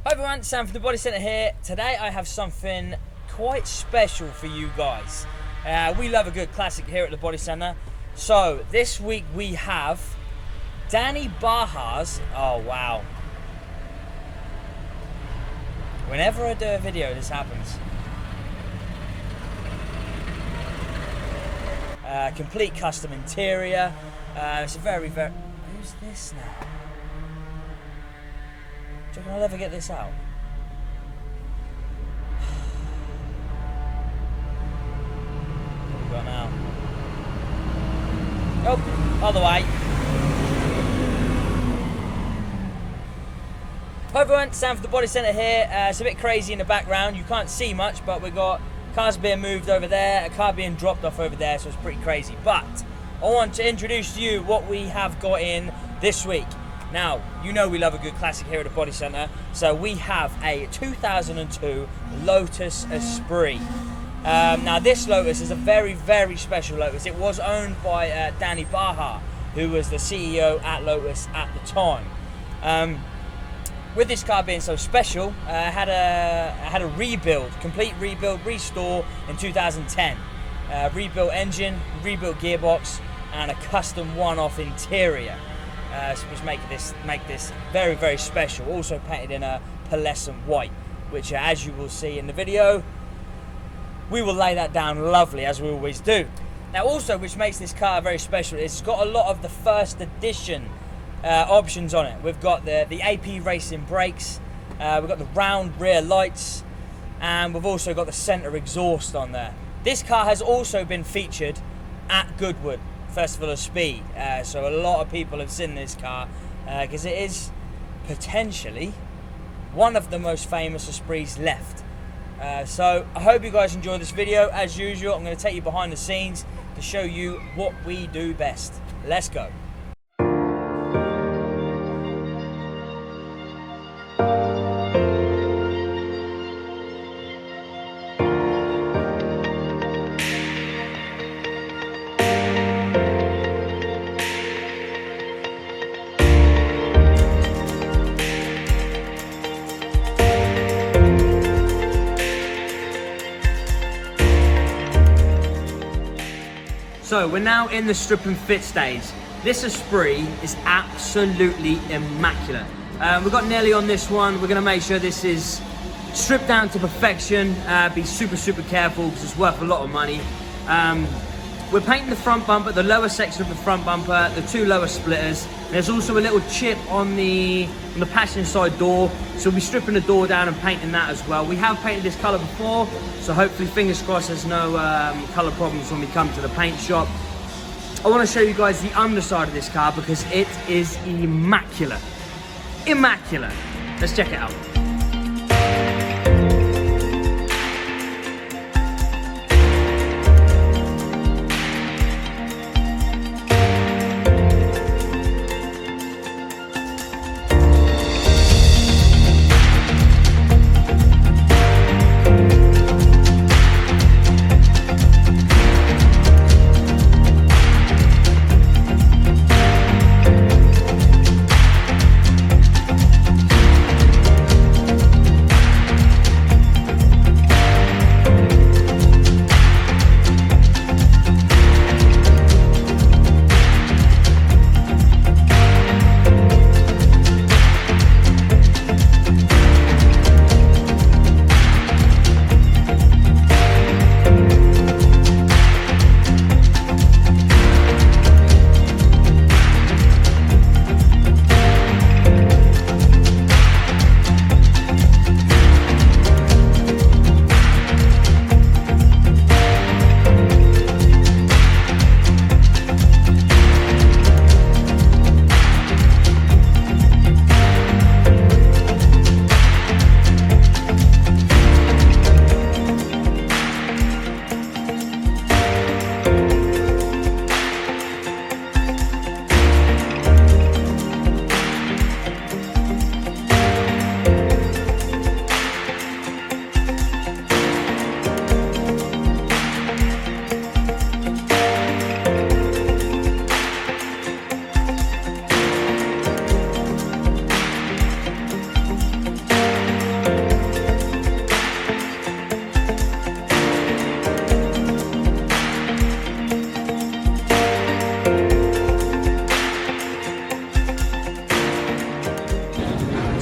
Hi everyone, Sam from the Body Centre here. Today I have something quite special for you guys. We love a good classic here at the Body Centre. So this week we have Danny Baja's, oh wow. Whenever I do a video this happens. Complete custom interior. It's a very, who's this now? Do you reckon I'll ever get this out? What have we got now? Oh, other way. Hi everyone, Sam from the Body Centre here. It's a bit crazy in the background. You can't see much, but we've got cars being moved over there, a car being dropped off over there, so it's pretty crazy. But I want to introduce to you what we have got in this week. Now, you know we love a good classic here at the Body Centre, so we have a 2002 Lotus Esprit. Now this Lotus is a very, very special Lotus. It was owned by Danny Baja, who was the CEO at Lotus at the time. With this car being so special, I had a rebuild, complete rebuild, restore in 2010. Rebuilt engine, rebuilt gearbox, and a custom one-off interior. Which make this very, very special. Also painted in a pearlescent white, which as you will see in the video, we will lay that down lovely as we always do. Now also, which makes this car very special, is it's got a lot of the first edition options on it. We've got the AP Racing brakes, we've got the round rear lights, and we've also got the centre exhaust on there. This car has also been featured at Goodwood Festival of Speed, so a lot of people have seen this car because it is potentially one of the most famous Esprits left. So I hope you guys enjoy this video. As usual, I'm going to take you behind the scenes to show you what we do best. Let's go. So we're now in the strip and fit stage. This Esprit is absolutely immaculate. We've got Nelly on this one. We're gonna make sure this is stripped down to perfection. Be super, super careful because it's worth a lot of money. We're painting the front bumper, the lower section of the front bumper, the two lower splitters. There's also a little chip on the passenger side door, so we'll be stripping the door down and painting that as well. We have painted this colour before, so hopefully, fingers crossed, there's no colour problems when we come to the paint shop. I want to show you guys the underside of this car because it is immaculate. Immaculate. Let's check it out.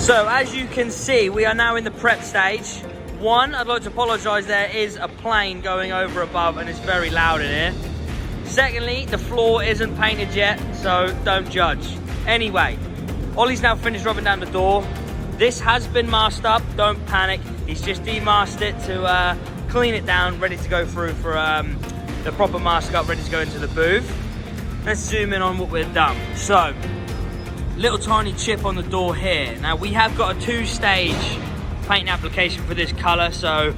So as you can see, we are now in the prep stage. One, I'd like to apologise, there is a plane going over above and it's very loud in here. Secondly, the floor isn't painted yet, so don't judge. Anyway, Ollie's now finished rubbing down the door. This has been masked up, don't panic. He's just demasked it to clean it down, ready to go through for the proper mask up, ready to go into the booth. Let's zoom in on what we've done. So, little tiny chip on the door here. Now we have got a 2-stage paint application for this colour, so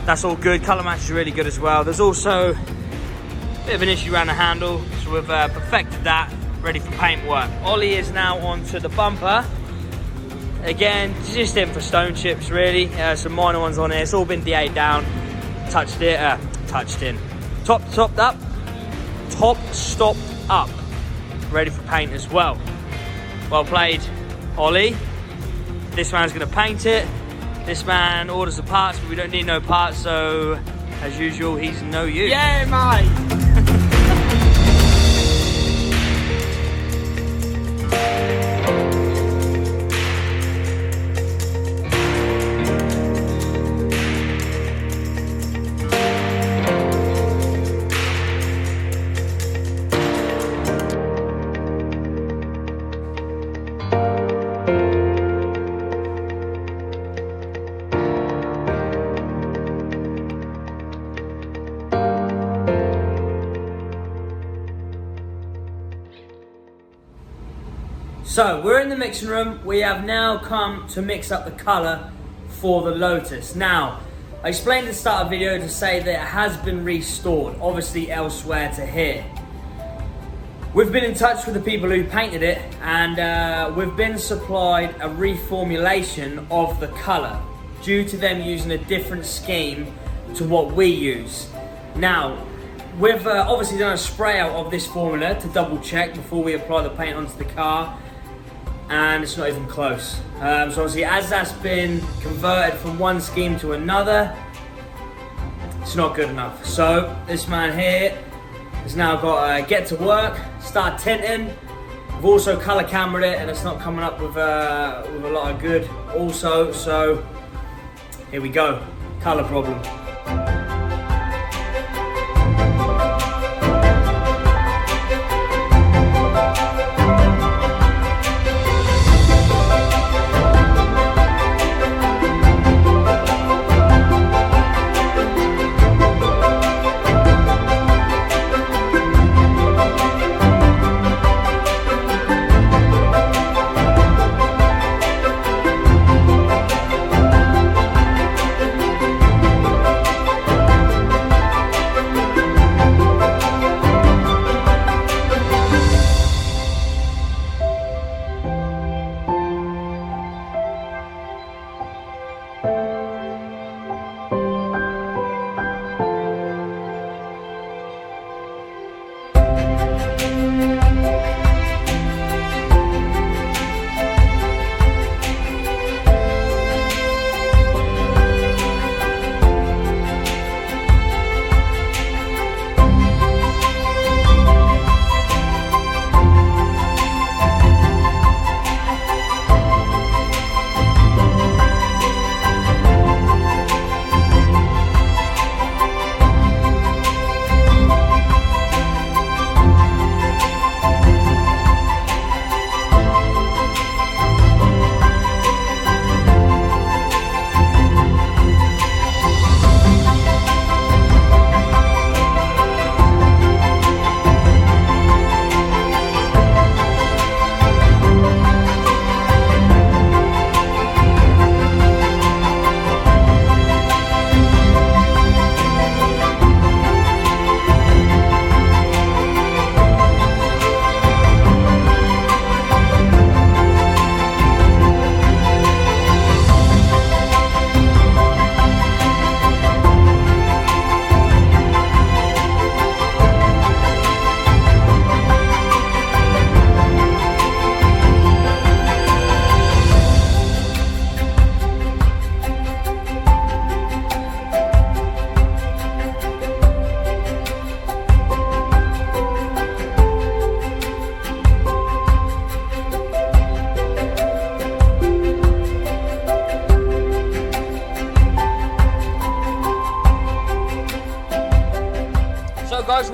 that's all good. Colour match is really good as well. There's also a bit of an issue around the handle, so we've perfected that, ready for paint work. Ollie is now onto the bumper. Again, just in for stone chips really, some minor ones on here. It's all been DA'd down, topped up, top stopped up, ready for paint as well. Well played, Ollie. This man's gonna paint it. This man orders the parts, but we don't need no parts, so as usual, he's no use. Yeah, mate. So we're in the mixing room. We have now come to mix up the colour for the Lotus. Now, I explained at the start of the video to say that it has been restored, obviously elsewhere to here. We've been in touch with the people who painted it, and we've been supplied a reformulation of the colour due to them using a different scheme to what we use. Now, we've obviously done a spray out of this formula to double check before we apply the paint onto the car, and it's not even close. So obviously, as that's been converted from one scheme to another, it's not good enough. So this man here has now got to get to work, start tinting. We've also colour cambered it, and it's not coming up with a lot of good also. So here we go, colour problem.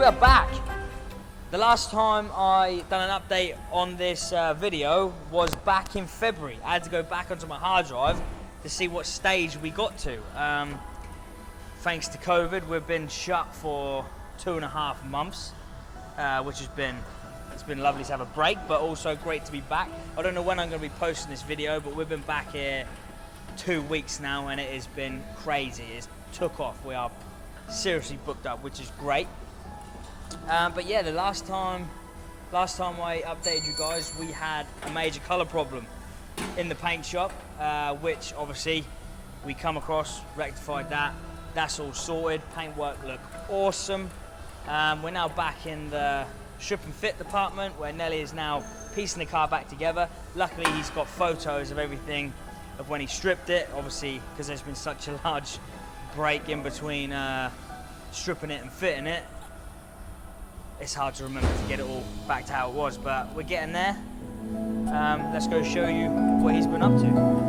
we are back. The last time I done an update on this video was back in February. I had to go back onto my hard drive to see what stage we got to. Thanks to COVID, we've been shut for 2.5 months, which has been, it's been lovely to have a break, but also great to be back. I don't know when I'm going to be posting this video, but we've been back here 2 weeks now, and it has been crazy. It's took off. We are seriously booked up, which is great. But yeah, the last time I updated you guys, we had a major colour problem in the paint shop, which obviously we come across, rectified that. That's all sorted. Paintwork look awesome. We're now back in the strip and fit department where Nelly is now piecing the car back together. Luckily, he's got photos of everything of when he stripped it. Obviously, because there's been such a large break in between stripping it and fitting it, it's hard to remember to get it all back to how it was, but we're getting there. Let's go show you what he's been up to.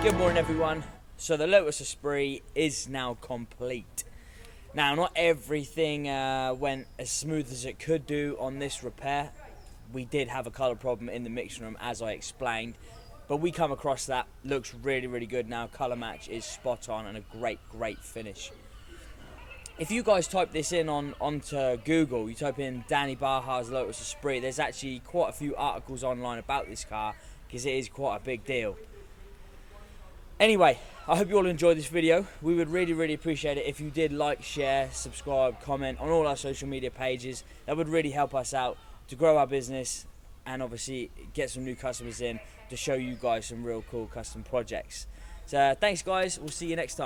Good morning, everyone. So the Lotus Esprit is now complete. Now, not everything went as smooth as it could do on this repair. We did have a colour problem in the mixing room, as I explained, but we come across that. Looks really, really good now. Colour match is spot on and a great, great finish. If you guys type this in onto Google, you type in Danny Baja's Lotus Esprit, there's actually quite a few articles online about this car because it is quite a big deal. Anyway, I hope you all enjoyed this video. We would really, really appreciate it if you did like, share, subscribe, comment on all our social media pages. That would really help us out to grow our business and obviously get some new customers in to show you guys some real cool custom projects. So thanks guys, we'll see you next time.